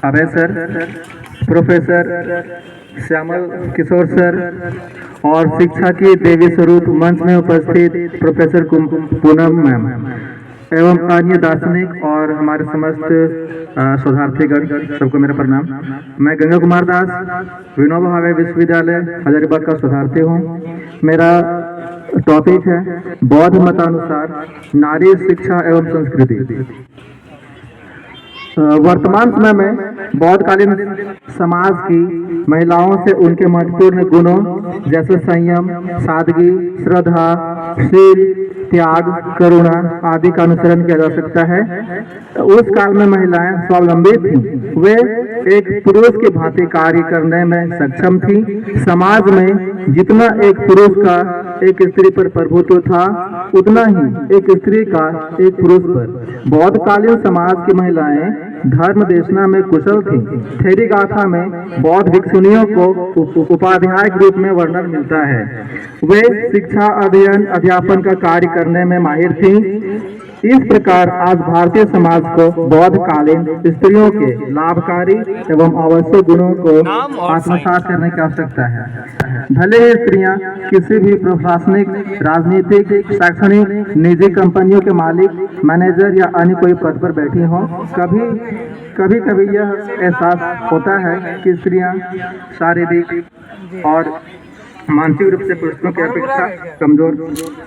अभय sir, professor Shyamal Kishore sir और शिक्षा की देवी स्वरूप मंच में उपस्थित प्रोफेसर पूनम मैम एवं अन्य दार्शनिक और हमारे समस्त शोधार्थीगण सबको मेरा प्रणाम। मैं गंगा कुमार दास विनोबा भावे विश्वविद्यालय हजारीबाग का शोधार्थी हूँ। मेरा टॉपिक है बौद्ध मतानुसार नारी शिक्षा एवं संस्कृति। वर्तमान समय में बौद्धकालीन समाज की महिलाओं से उनके महत्वपूर्ण गुणों जैसे संयम, सादगी, श्रद्धा, शील, त्याग, करुणा आदि का अनुसरण किया जा सकता है। उस काल में महिलाएं स्वावलंबी थीं। वे एक पुरुष की भांति कार्य करने में सक्षम थीं। समाज में जितना एक पुरुष का एक स्त्री पर प्रभुत्व था, उतना ही एक स्त्री का एक पुरुष पर। बौद्धकालीन समाज की महिलाएं धर्म देशना में कुशल थीं। थेरी गाथा में बौद्ध भिक्षुणियों को उपाध्याय के रूप में वर्णन मिलता है। वे शिक्षा, अध्ययन, अध्यापन का कार्य करने में माहिर थीं। इस प्रकार आज भारतीय समाज को बौद्धकालीन स्त्रियों के लाभकारी एवं आवश्यक गुणों को आत्मसात करने की आवश्यकता है। भले ही स्त्रियां किसी भी प्रशासनिक, राजनीतिक, शैक्षणिक, निजी कंपनियों के मालिक, मैनेजर या अन्य कोई पद पर बैठी हों, कभी यह एहसास होता है कि स्त्रियां शारीरिक और मानसिक रूप से पुरुषों की अपेक्षा कमजोर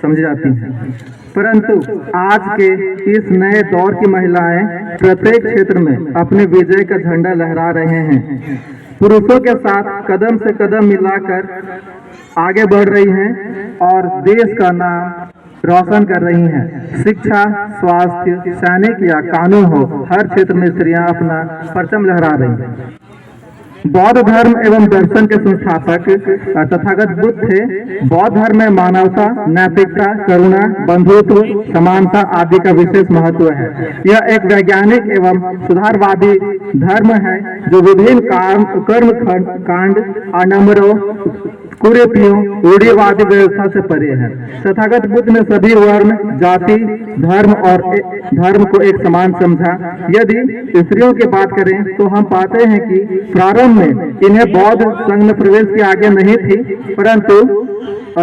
समझी जाती हैं। परंतु आज के इस नए दौर की महिलाएं प्रत्येक क्षेत्र में अपने विजय का झंडा लहरा रहे हैं। पुरुषों के साथ कदम से कदम मिलाकर आगे बढ़ रही हैं और देश का नाम रोशन कर रही हैं। शिक्षा, स्वास्थ्य, सैनिक या कानून हो, हर क्षेत्र में स्त्रियां अपना परचम लहरा रही हैं। बौद्ध धर्म एवं दर्शन के संस्थापक तथागत बुद्ध थे। बौद्ध धर्म में मानवता, नैतिकता, करुणा, बंधुत्व, समानता आदि का विशेष महत्व है। यह एक वैज्ञानिक एवं सुधारवादी धर्म है जो विभिन्न कर्म कांड, आडंबरों, कुरीतियों, रूढ़िवादी व्यवस्था से परे है। तथागत बुद्ध ने सभी वर्ण, जाति, धर्म और धर्म को एक समान समझा। यदि स्त्रियों की बात करें तो हम पाते हैं कि प्रारंभ में इन्हें बौद्ध संघ में प्रवेश की आज्ञा नहीं थी, परंतु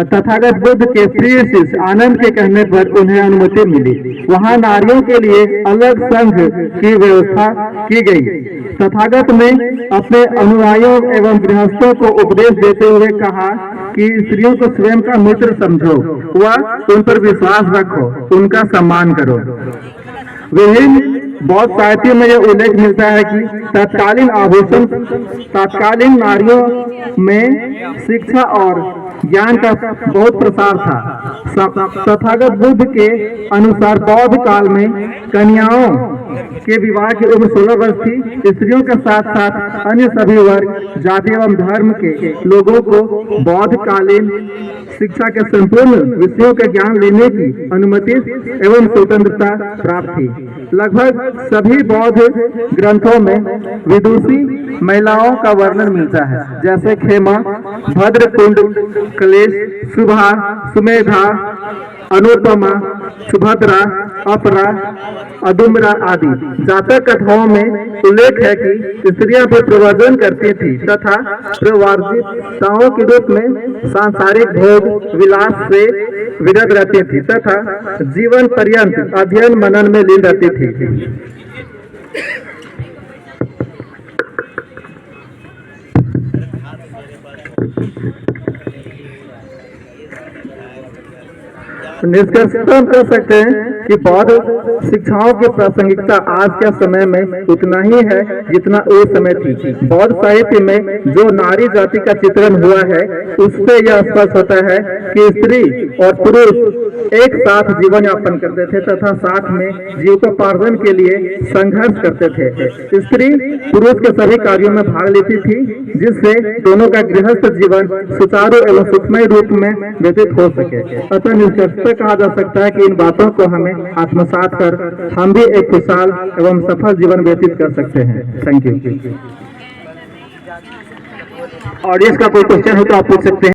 तथागत बुद्ध के प्रिय शिष्य आनंद के कहने पर उन्हें अनुमति मिली। वहां नारियों के लिए अलग संघ की व्यवस्था की गई। तथागत ने अपने अनुयायियों एवं गृहस्थों को उपदेश देते हुए कहा कि स्त्रियों को स्वयं का मित्र समझो व उन पर विश्वास रखो, उनका सम्मान करो। विभिन्न बौद्ध साहित्य में यह उल्लेख मिलता है कि तत्कालीन नारियों में शिक्षा और ज्ञान का बहुत प्रसार था। तथागत बुद्ध के अनुसार बौद्ध काल में कन्याओं के विवाह की उम्र 16 वर्ष थी। स्त्रियों के साथ साथ अन्य सभी वर्ग, जाति एवं धर्म के लोगों को बौद्धकालीन शिक्षा के संपूर्ण विषयों का ज्ञान लेने की अनुमति एवं स्वतंत्रता प्राप्त थी। लगभग सभी बौद्ध ग्रंथों में विदुषी महिलाओं का वर्णन मिलता है, जैसे खेमा, भद्रकुंड, क्लेश, सुभा, सुमेधा, अनुपमा, सुभद्रा, अपरा, अदुम्रा आदि। जातक कथाओं में उल्लेख है कि स्त्रियां भी प्रव्रजन करती थी तथा प्रवर्जिताओं के रूप में सांसारिक भोग विलास से विरत रहती थी तथा जीवन पर्यंत अध्ययन मनन में लीन रहती थी। निष्कर्षतः कर सकते हैं कि बौद्ध शिक्षाओं की प्रासंगिकता आज के समय में उतना ही है जितना उस समय थी। बौद्ध साहित्य में जो नारी जाति का चित्रण हुआ है, उससे यह स्पष्ट होता है कि स्त्री और पुरुष एक साथ जीवन यापन करते थे तथा साथ में जीविकोपार्जन के लिए संघर्ष करते थे। स्त्री पुरुष के सभी कार्यों में भाग लेती थी, जिससे दोनों का गृहस्थ जीवन सुचारू एवं सुखमय रूप में व्यतीत हो सके। अतः निष्कर्षतः कहा जा सकता है कि इन बातों को हमें आत्मसात कर हम भी एक खुशहाल एवं सफल जीवन व्यतीत कर सकते हैं। Thank you. ऑडियंस का कोई क्वेश्चन हो तो आप पूछ सकते हैं।